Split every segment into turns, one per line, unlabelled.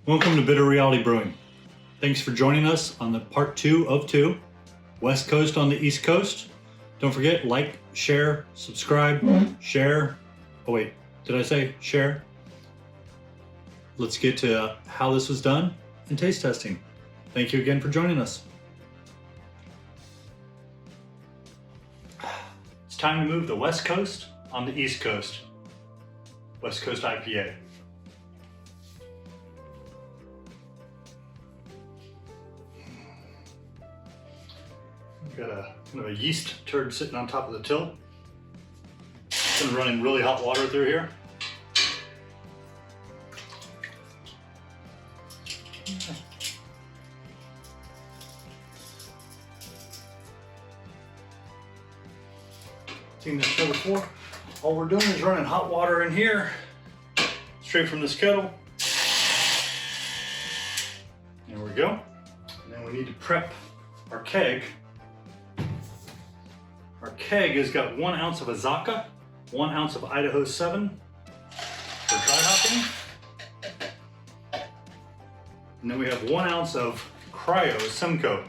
Welcome to Bitter Reality Brewing. Thanks for joining us on the part 2 of 2, West Coast on the East Coast. Don't forget, like, share, subscribe, share. Oh wait, did I say share? Let's get to how this was done and taste testing. Thank you again for joining us. It's time to move the West Coast on the East Coast. West Coast IPA. Got a kind of a yeast turd sitting on top of the till. Been running really hot water through here. Seen this show before. All we're doing is running hot water in here, straight from this kettle. There we go. And then we need to prep our keg. Our keg has got 1 ounce of Azacca, 1 ounce of Idaho 7 for dry hopping. And then we have 1 ounce of Cryo Simcoe,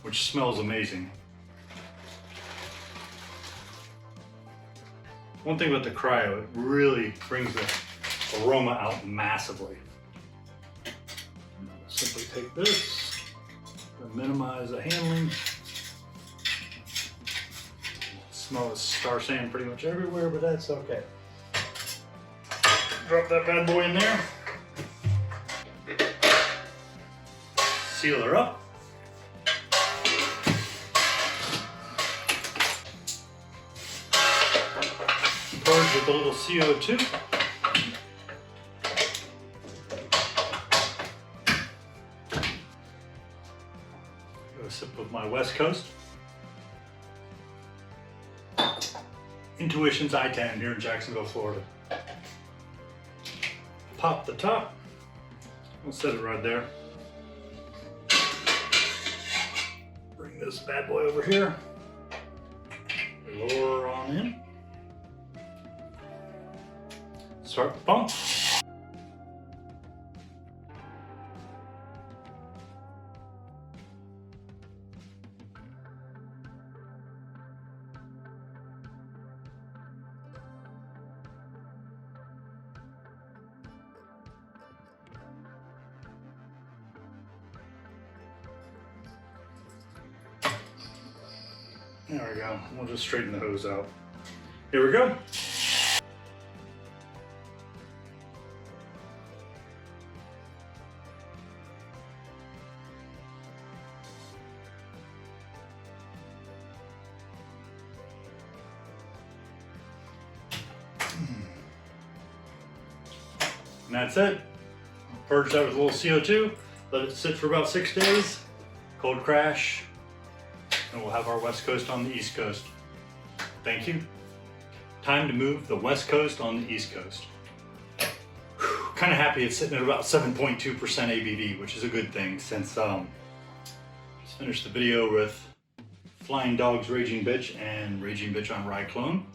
which smells amazing. One thing about the Cryo, it really brings the aroma out massively. I'll simply take this to minimize the handling. Smell of star sand pretty much everywhere, but that's okay. Drop that bad boy in there. Seal her up. Purge with a little CO2. Go a sip of my West Coast. Intuition's I-10 here in Jacksonville, Florida. Pop the top. We'll set it right there. Bring this bad boy over here. Lower on in. Start the pump. There we go. We'll just straighten the hose out. Here we go. And that's it. Purge that with a little CO2. Let it sit for about 6 days. Cold crash. And we'll have our West Coast on the East Coast. Thank you. Time to move the West Coast on the East Coast. Kind of happy it's sitting at about 7.2% ABV, which is a good thing since just finished the video with Flying Dogs Raging Bitch and Raging Bitch on Rye Clone,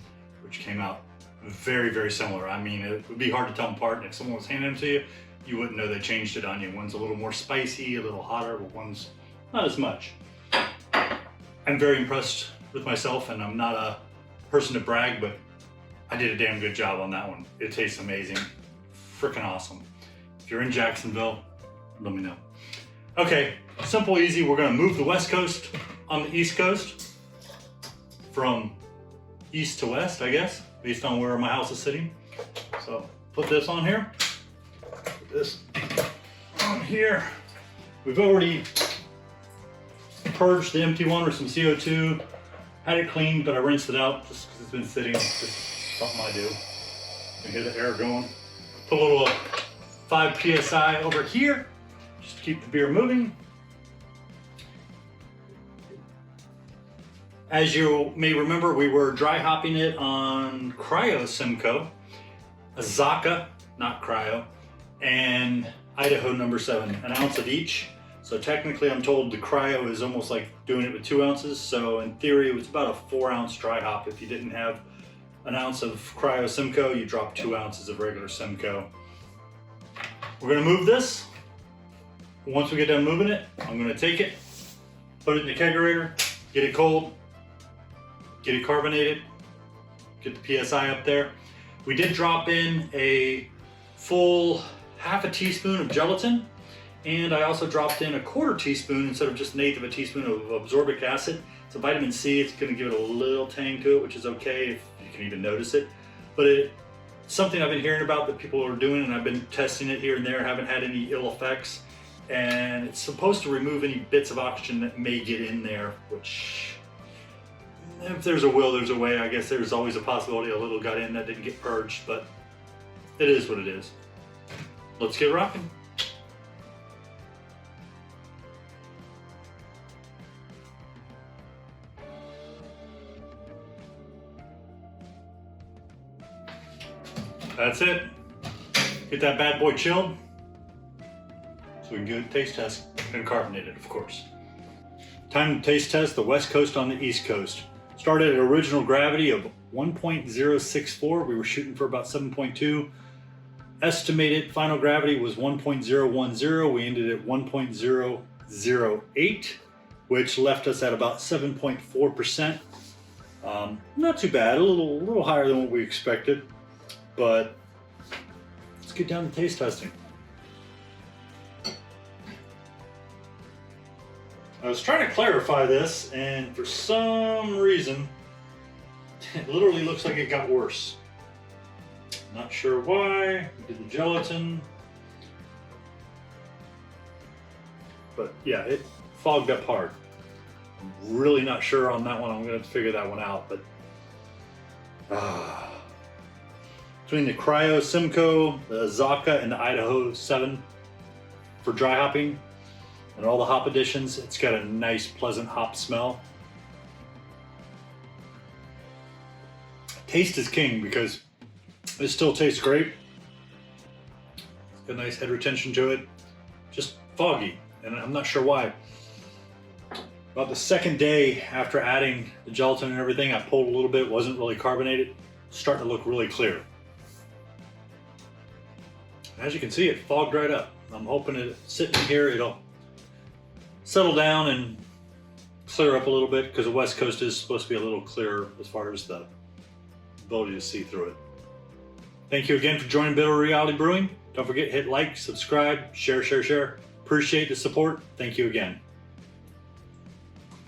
which came out very, very similar. I mean, it would be hard to tell them apart, and if someone was handing them to you, you wouldn't know they changed it on you. One's a little more spicy, a little hotter, but one's not as much. I'm very impressed with myself, and I'm not a person to brag, but I did a damn good job on that one. It tastes amazing. Freaking awesome. If you're in Jacksonville, let me know. Okay, simple, easy. We're gonna move the West Coast on the East Coast from east to west, I guess, based on where my house is sitting. So put this on here, put this on here. We've already purged the empty one with some CO2, had it cleaned, but I rinsed it out just because it's been sitting. It's just something I do. You can hear the air going. Put a little 5 PSI over here, just to keep the beer moving. As you may remember, we were dry hopping it on Cryo Simcoe, Azacca, not Cryo, and Idaho number 7, an ounce of each. So technically I'm told the Cryo is almost like doing it with 2 ounces. So in theory, it was about a 4 ounce dry hop. If you didn't have an ounce of Cryo Simcoe, you drop 2 ounces of regular Simcoe. We're gonna move this once we get done moving it, I'm gonna take it, put it in the kegerator, get it cold, get it carbonated, get the PSI up there. We did drop in a full half a teaspoon of gelatin, and I also dropped in a quarter teaspoon instead of just an eighth of a teaspoon of absorbic acid. It's a vitamin C, it's gonna give it a little tang to it, which is okay if you can even notice it. But it's something I've been hearing about that people are doing, and I've been testing it here and there, haven't had any ill effects. And it's supposed to remove any bits of oxygen that may get in there, which, if there's a will, there's a way. I guess there's always a possibility a little got in that didn't get purged, but it is what it is. Let's get rocking. That's it. Get that bad boy chilled so we can get a taste test and carbonate it, of course. Time to taste test the West Coast on the East Coast. Started at original gravity of 1.064. We were shooting for about 7.2. Estimated final gravity was 1.010. We ended at 1.008, which left us at about 7.4%. Not too bad, a little higher than what we expected, but let's get down to taste testing. I was trying to clarify this, and for some reason, it literally looks like it got worse. Not sure why. We did the gelatin. But yeah, it fogged up hard. I'm really not sure on that one. I'm going to have to figure that one out. But between the Cryo Simcoe, the Azacca, and the Idaho 7 for dry hopping, and all the hop additions, it's got a nice, pleasant hop smell. Taste is king because it still tastes great. It's got a nice head retention to it. Just foggy, and I'm not sure why. About the second day after adding the gelatin and everything, I pulled a little bit, wasn't really carbonated. It's starting to look really clear. As you can see, it fogged right up. I'm hoping it sitting here, it'll settle down and clear up a little bit, because the West Coast is supposed to be a little clearer as far as the ability to see through it. Thank you again for joining Bitter Reality Brewing. Don't forget, hit like, subscribe, share. Appreciate the support. Thank you again.